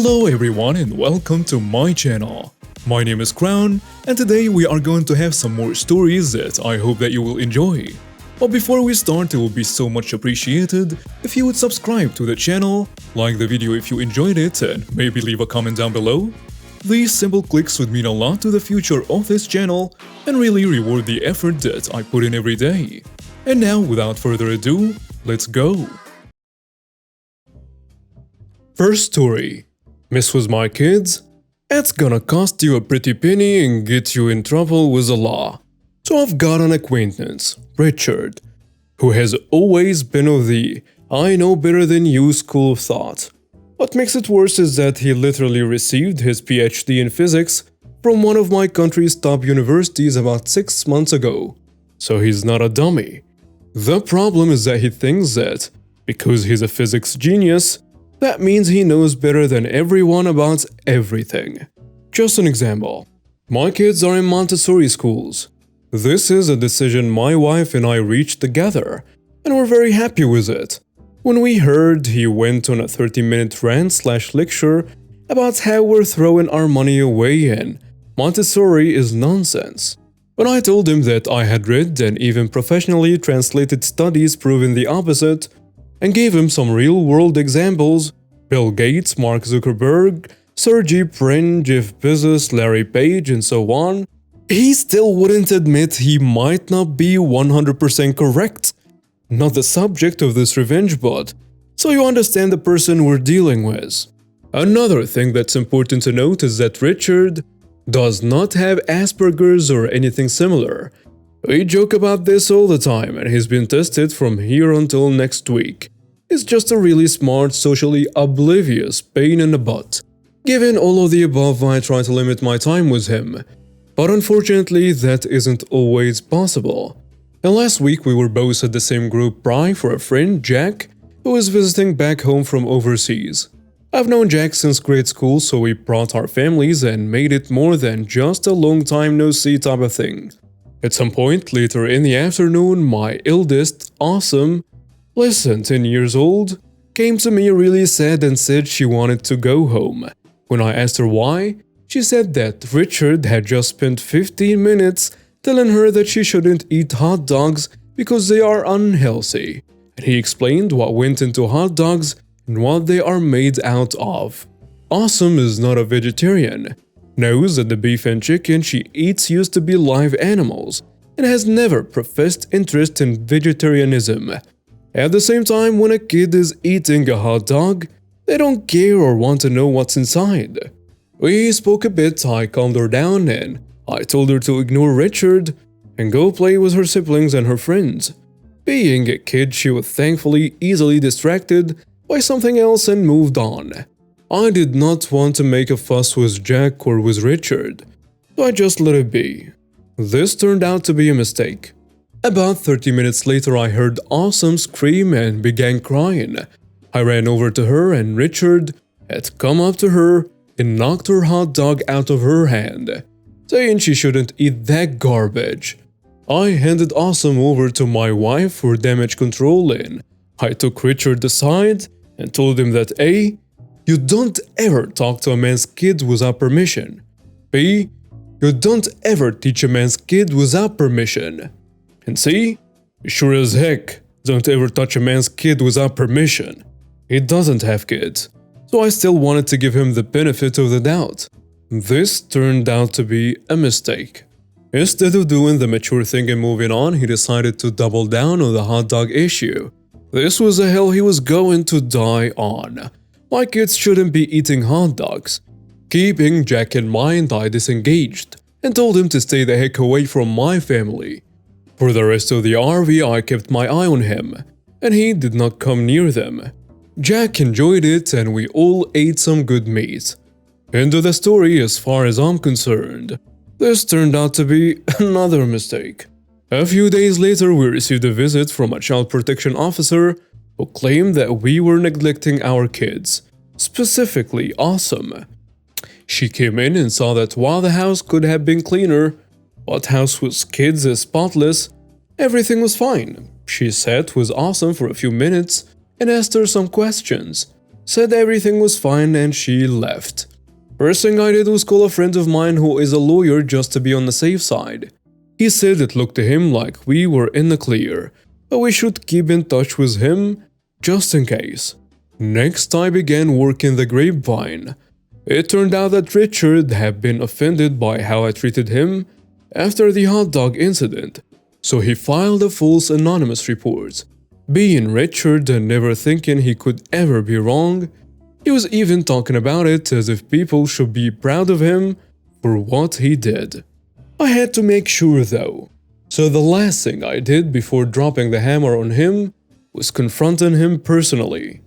Hello everyone and welcome to my channel. My name is Crown and today we are going to have some more stories that I hope that you will enjoy. But before we start, it will be so much appreciated if you would subscribe to the channel, like the video if you enjoyed it, and maybe leave a comment down below. These simple clicks would mean a lot to the future of this channel and really reward the effort that I put in every day. And now, without further ado, let's go! First story. Mess with my kids? It's gonna cost you a pretty penny and get you in trouble with the law. So I've got an acquaintance, Richard, who has always been of the I know better than you school of thought. What makes it worse is that he literally received his PhD in physics from one of my country's top universities about 6 months ago. So he's not a dummy. The problem is that he thinks that, because he's a physics genius, that means he knows better than everyone about everything. Just an example. My kids are in Montessori schools. This is a decision my wife and I reached together, and we're very happy with it. When we heard he went on a 30-minute rant/lecture about how we're throwing our money away and Montessori is nonsense. When I told him that I had read and even professionally translated studies proving the opposite, and gave him some real-world examples, Bill Gates, Mark Zuckerberg, Sergey Brin, Jeff Bezos, Larry Page, and so on, he still wouldn't admit he might not be 100% correct. Not the subject of this revenge bot, so you understand the person we're dealing with. Another thing that's important to note is that Richard does not have Asperger's or anything similar. We joke about this all the time and he's been tested from here until next week. He's just a really smart, socially oblivious pain in the butt. Given all of the above, I try to limit my time with him. But unfortunately, that isn't always possible. And last week we were both at the same group buy for a friend, Jack, who is visiting back home from overseas. I've known Jack since grade school, so we brought our families and made it more than just a long time no see type of thing. At some point later in the afternoon, my eldest, Awesome, less than 10 years old, came to me really sad and said she wanted to go home. When I asked her why, she said that Richard had just spent 15 minutes telling her that she shouldn't eat hot dogs because they are unhealthy, and he explained what went into hot dogs and what they are made out of. Awesome is not a vegetarian, knows that the beef and chicken she eats used to be live animals, and has never professed interest in vegetarianism. At the same time, when a kid is eating a hot dog, they don't care or want to know what's inside. We spoke a bit, I calmed her down, and I told her to ignore Richard and go play with her siblings and her friends. Being a kid, she was thankfully easily distracted by something else and moved on. I did not want to make a fuss with Jack or with Richard, so I just let it be. This turned out to be a mistake. About 30 minutes later, I heard Awesome scream and began crying. I ran over to her and Richard had come up to her and knocked her hot dog out of her hand, saying she shouldn't eat that garbage. I handed Awesome over to my wife for damage control and I took Richard aside and told him that A. You don't ever talk to a man's kid without permission. B. You don't ever teach a man's kid without permission. And C. You sure as heck don't ever touch a man's kid without permission. He doesn't have kids, so I still wanted to give him the benefit of the doubt. This turned out to be a mistake. Instead of doing the mature thing and moving on, he decided to double down on the hot dog issue. This was the hill he was going to die on. My kids shouldn't be eating hot dogs. Keeping Jack in mind, I disengaged and told him to stay the heck away from my family. For the rest of the RV, I kept my eye on him, and he did not come near them. Jack enjoyed it and we all ate some good meat. End of the story as far as I'm concerned. This turned out to be another mistake. A few days later, we received a visit from a child protection officer who claimed that we were neglecting our kids, specifically Awesome. She came in and saw that while the house could have been cleaner, what house with kids is spotless, everything was fine. She sat with Awesome for a few minutes and asked her some questions, said everything was fine and she left. First thing I did was call a friend of mine who is a lawyer just to be on the safe side. He said it looked to him like we were in the clear, but we should keep in touch with him just in case. Next, I began working the grapevine. It turned out that Richard had been offended by how I treated him after the hot dog incident, so he filed a false anonymous report. Being Richard and never thinking he could ever be wrong, he was even talking about it as if people should be proud of him for what he did. I had to make sure though, so the last thing I did before dropping the hammer on him was confronting him personally.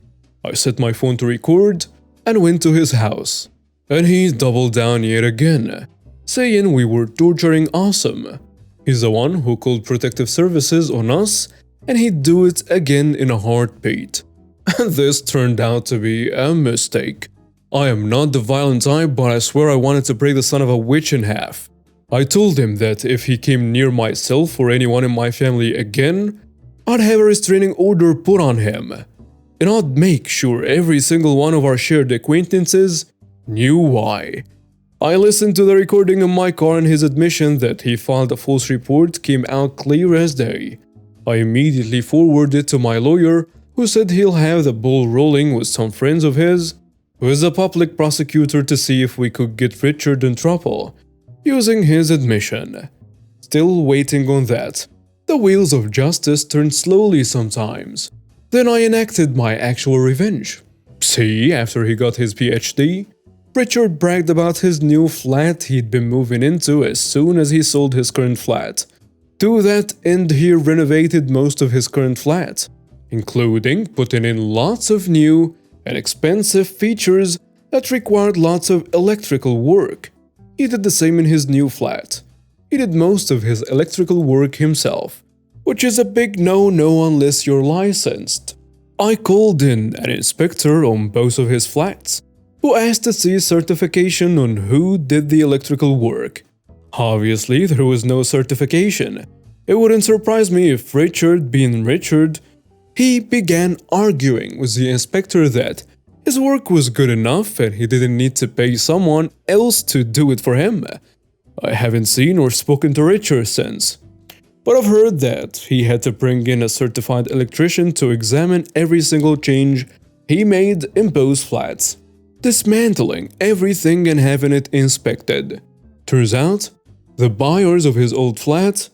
I set my phone to record and went to his house, and he doubled down yet again, saying we were torturing Awesome. He's the one who called protective services on us, and he'd do it again in a heartbeat. And this turned out to be a mistake. I am not the violent type, but I swear I wanted to break the son of a witch in half. I told him that if he came near myself or anyone in my family again, I'd have a restraining order put on him. And I'd make sure every single one of our shared acquaintances knew why. I listened to the recording in my car and his admission that he filed a false report came out clear as day. I immediately forwarded it to my lawyer, who said he'll have the ball rolling with some friends of his, who is a public prosecutor, to see if we could get Richard in trouble, using his admission. Still waiting on that. The wheels of justice turn slowly sometimes. Then I enacted my actual revenge. See, after he got his PhD, Richard bragged about his new flat he'd been moving into as soon as he sold his current flat. To that end, he renovated most of his current flat, including putting in lots of new and expensive features that required lots of electrical work. He did the same in his new flat. He did most of his electrical work himself, which is a big no-no unless you're licensed. I called in an inspector on both of his flats, who asked to see certification on who did the electrical work. Obviously, there was no certification. It wouldn't surprise me if Richard, being Richard, he began arguing with the inspector that his work was good enough and he didn't need to pay someone else to do it for him. I haven't seen or spoken to Richard since, but I've heard that he had to bring in a certified electrician to examine every single change he made in both flats, dismantling everything and having it inspected. Turns out, the buyers of his old flat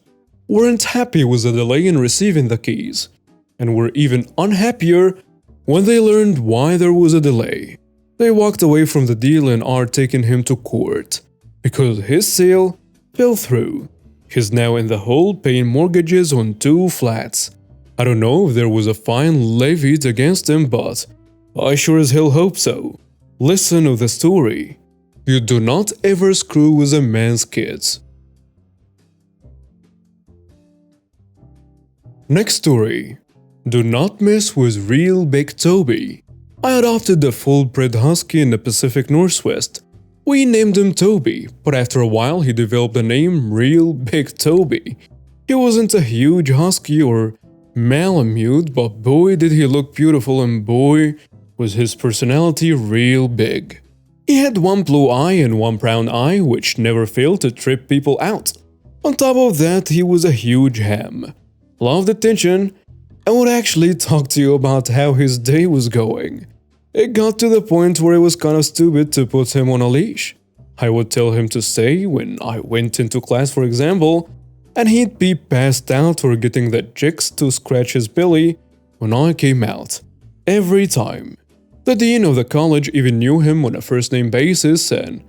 weren't happy with the delay in receiving the keys, and were even unhappier when they learned why there was a delay. They walked away from the deal and are taking him to court, because his sale fell through. He's now in the hole paying mortgages on 2 flats. I don't know if there was a fine levied against him, but I sure as hell hope so. Listen to the story. You do not ever screw with a man's kids. Next story. Do not mess with Real Big Toby. I adopted a full-bred husky in the Pacific Northwest. We named him Toby, but after a while he developed the name Real Big Toby. He wasn't a huge husky or Malamute, but boy did he look beautiful, and boy was his personality real big. He had one blue eye and one brown eye, which never failed to trip people out. On top of that, he was a huge ham. Loved attention, and would actually talk to you about how his day was going. It got to the point where it was kind of stupid to put him on a leash. I would tell him to stay when I went into class, for example, and he'd be passed out or getting the chicks to scratch his belly when I came out. Every time. The dean of the college even knew him on a first-name basis and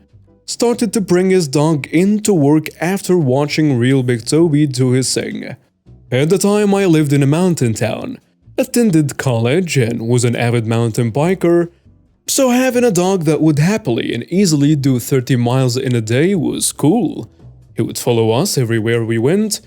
started to bring his dog in to work after watching Real Big Toby do his thing. At the time, I lived in a mountain town, attended college, and was an avid mountain biker, so having a dog that would happily and easily do 30 miles in a day was cool. He would follow us everywhere we went,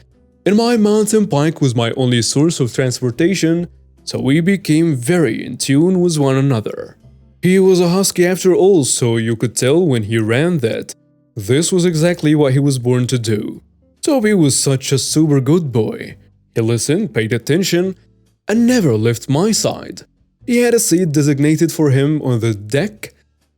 and my mountain bike was my only source of transportation, so we became very in tune with one another. He was a husky after all, so you could tell when he ran that this was exactly what he was born to do. Toby was such a super good boy. He listened, paid attention, and never left my side. He had a seat designated for him on the deck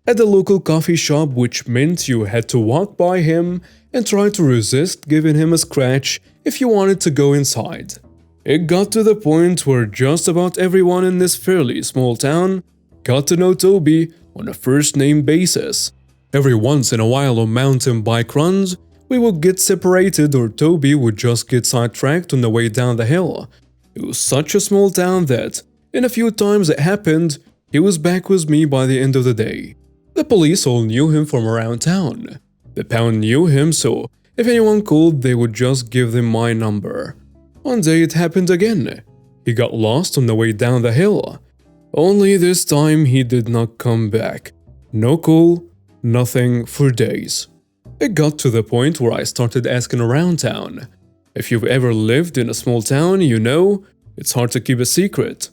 at the local coffee shop, which meant you had to walk by him and try to resist giving him a scratch if you wanted to go inside. It got to the point where just about everyone in this fairly small town got to know Toby on a first-name basis. Every once in a while on mountain bike runs, we would get separated or Toby would just get sidetracked on the way down the hill. It was such a small town that, in a few times it happened, he was back with me by the end of the day. The police all knew him from around town. The pound knew him, so if anyone called, they would just give them my number. One day it happened again. He got lost on the way down the hill. Only this time he did not come back. No call, nothing for days. It got to the point where I started asking around town. If you've ever lived in a small town, you know it's hard to keep a secret.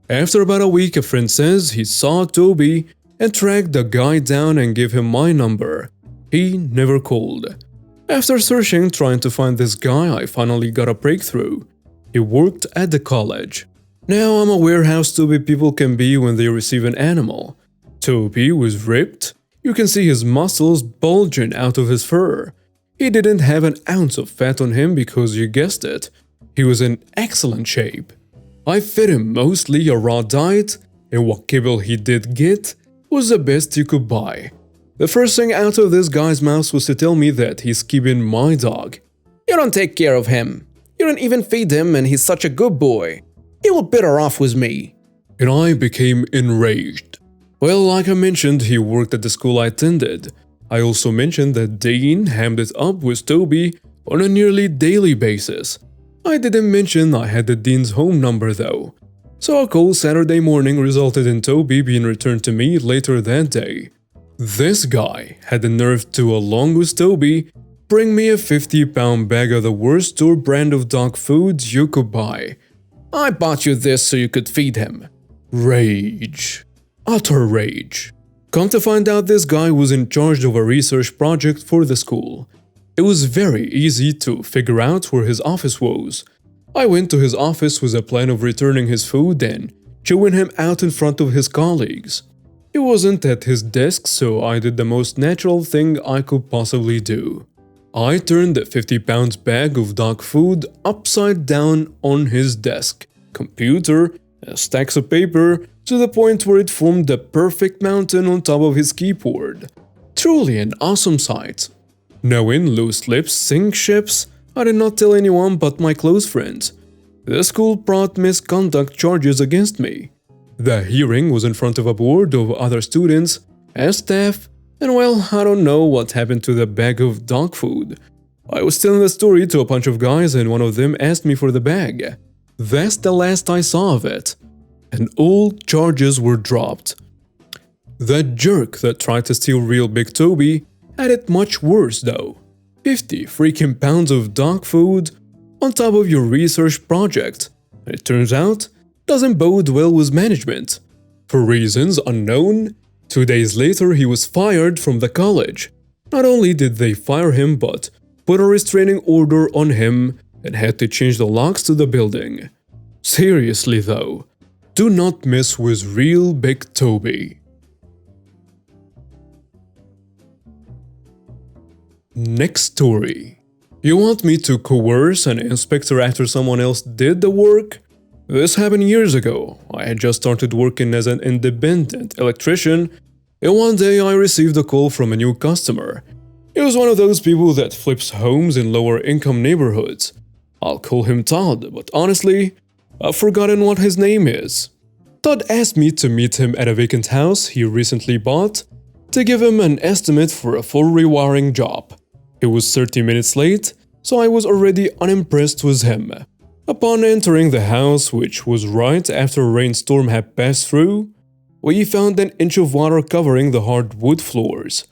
After about a week, a friend says he saw Toby and tracked the guy down and gave him my number. He never called. After searching, trying to find this guy, I finally got a breakthrough. He worked at the college. Now I'm aware how stupid people can be when they receive an animal. Toby was ripped. You can see his muscles bulging out of his fur. He didn't have an ounce of fat on him because you guessed it. He was in excellent shape. I fed him mostly a raw diet, and what kibble he did get was the best you could buy. The first thing out of this guy's mouth was to tell me that he's keeping my dog. You don't take care of him. You don't even feed him, and he's such a good boy. He will better off with me. And I became enraged. Well, like I mentioned, he worked at the school I attended. I also mentioned that Dean hammed it up with Toby on a nearly daily basis. I didn't mention I had the dean's home number though. So a call Saturday morning resulted in Toby being returned to me later that day. This guy had the nerve to, along with Toby, bring me a 50-pound bag of the worst store brand of dog food you could buy. I bought you this so you could feed him. Rage. Utter rage. Come to find out, this guy was in charge of a research project for the school. It was very easy to figure out where his office was. I went to his office with a plan of returning his food and chewing him out in front of his colleagues. He wasn't at his desk, so I did the most natural thing I could possibly do. I turned the 50-pound bag of dog food upside down on his desk, computer, and stacks of paper to the point where it formed the perfect mountain on top of his keyboard. Truly an awesome sight. Knowing loose lips sink ships, I did not tell anyone but my close friends. The school brought misconduct charges against me. The hearing was in front of a board of other students and staff, and well, I don't know what happened to the bag of dog food. I was telling the story to a bunch of guys and one of them asked me for the bag. That's the last I saw of it. And all charges were dropped. That jerk that tried to steal real Big Toby had it much worse though. 50 freaking pounds of dog food on top of your research project. And it turns out, doesn't bode well with management. For reasons unknown, 2 days later he was fired from the college. Not only did they fire him, but put a restraining order on him and had to change the locks to the building. Seriously though, do not mess with real Big Toby. Next story. You want me to coerce an inspector after someone else did the work? This happened years ago. I had just started working as an independent electrician, and one day I received a call from a new customer. He was one of those people that flips homes in lower income neighborhoods. I'll call him Todd, but honestly, I've forgotten what his name is. Todd asked me to meet him at a vacant house he recently bought to give him an estimate for a full rewiring job. He was 30 minutes late, so I was already unimpressed with him. Upon entering the house, which was right after a rainstorm had passed through, we found an inch of water covering the hardwood floors.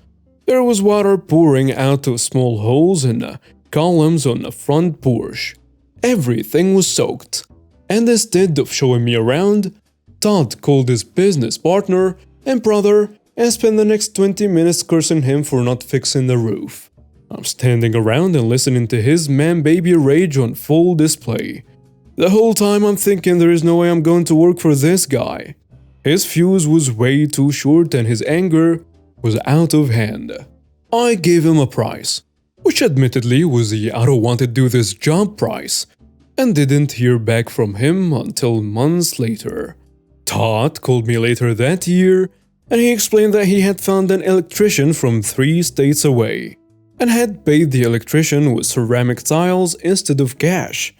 There was water pouring out of small holes in the columns on the front porch. Everything was soaked. And instead of showing me around, Todd called his business partner and brother and spent the next 20 minutes cursing him for not fixing the roof. I'm standing around and listening to his man-baby rage on full display. The whole time I'm thinking there is no way I'm going to work for this guy. His fuse was way too short and his anger was out of hand. I gave him a price, which admittedly was the I don't want to do this job price, and didn't hear back from him until months later. Todd called me later that year and he explained that he had found an electrician from 3 states away and had paid the electrician with ceramic tiles instead of cash.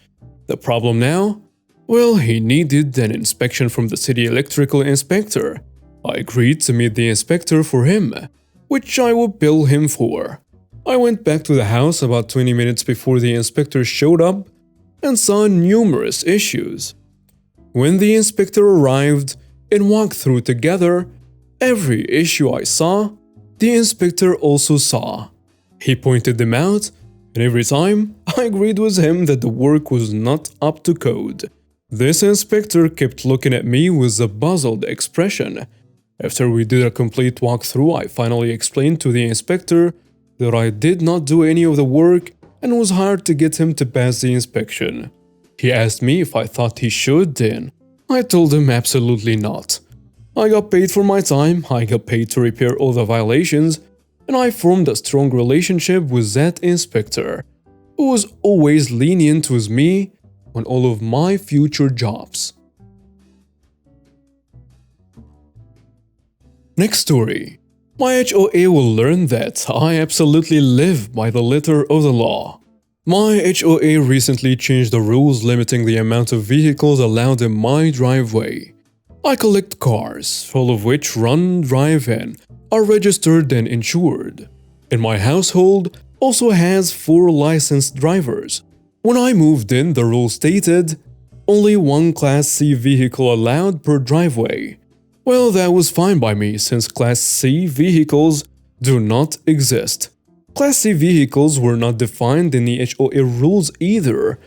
The problem now? Well, he needed an inspection from the city electrical inspector. I agreed to meet the inspector for him, which I would bill him for. I went back to the house about 20 minutes before the inspector showed up and saw numerous issues. When the inspector arrived and walked through together, every issue I saw, the inspector also saw. He pointed them out, and every time I agreed with him that the work was not up to code. This inspector kept looking at me with a puzzled expression. After we did a complete walkthrough, I finally explained to the inspector that I did not do any of the work and was hired to get him to pass the inspection. He asked me if I thought he should, and I told him absolutely not. I got paid for my time, I got paid to repair all the violations, and I formed a strong relationship with that inspector, who was always lenient with me on all of my future jobs. Next story. My HOA will learn that I absolutely live by the letter of the law. My HOA recently changed the rules limiting the amount of vehicles allowed in my driveway. I collect cars, all of which run, drive, and are registered and insured. And my household also has 4 licensed drivers. When I moved in, the rule stated only 1 Class C vehicle allowed per driveway. Well, that was fine by me since Class C vehicles do not exist. Class C vehicles were not defined in the HOA rules either.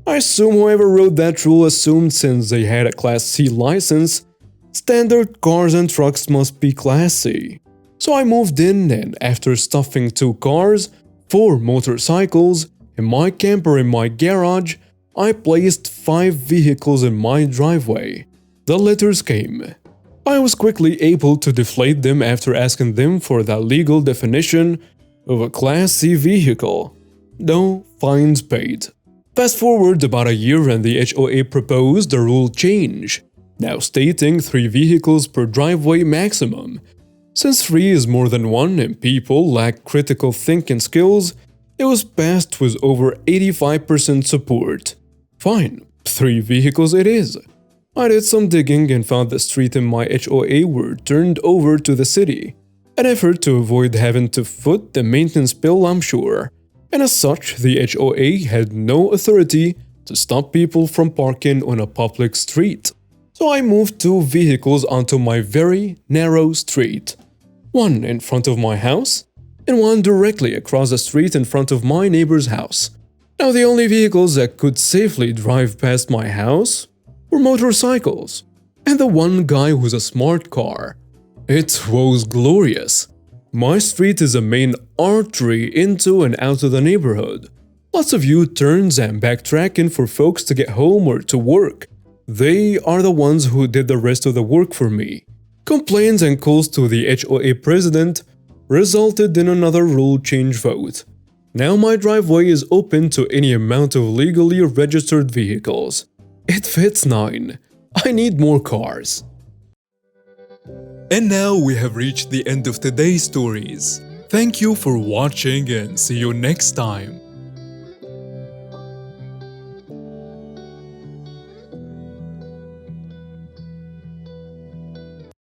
I assume whoever wrote that rule assumed since they had a Class C license, standard cars and trucks must be Class C. So I moved in and after stuffing 2 cars, 4 motorcycles, and my camper in my garage, I placed 5 vehicles in my driveway. The letters came. I was quickly able to deflate them after asking them for the legal definition of a Class C vehicle. No fines paid. Fast forward about a year and the HOA proposed a rule change, now stating 3 vehicles per driveway maximum. Since 3 is more than 1 and people lack critical thinking skills, it was passed with over 85% support. Fine, 3 vehicles it is. I did some digging and found the street in my HOA were turned over to the city. An effort to avoid having to foot the maintenance bill, I'm sure. And as such, the HOA had no authority to stop people from parking on a public street. So I moved 2 vehicles onto my very narrow street. 1 in front of my house, and 1 directly across the street in front of my neighbor's house. Now the only vehicles that could safely drive past my house were motorcycles, and the one guy was a smart car. It was glorious. My street is a main artery into and out of the neighborhood. Lots of U-turns and backtracking for folks to get home or to work. They are the ones who did the rest of the work for me. Complaints and calls to the HOA president resulted in another rule change vote. Now my driveway is open to any amount of legally registered vehicles. It fits 9. I need more cars. And now we have reached the end of today's stories. Thank you for watching and see you next time.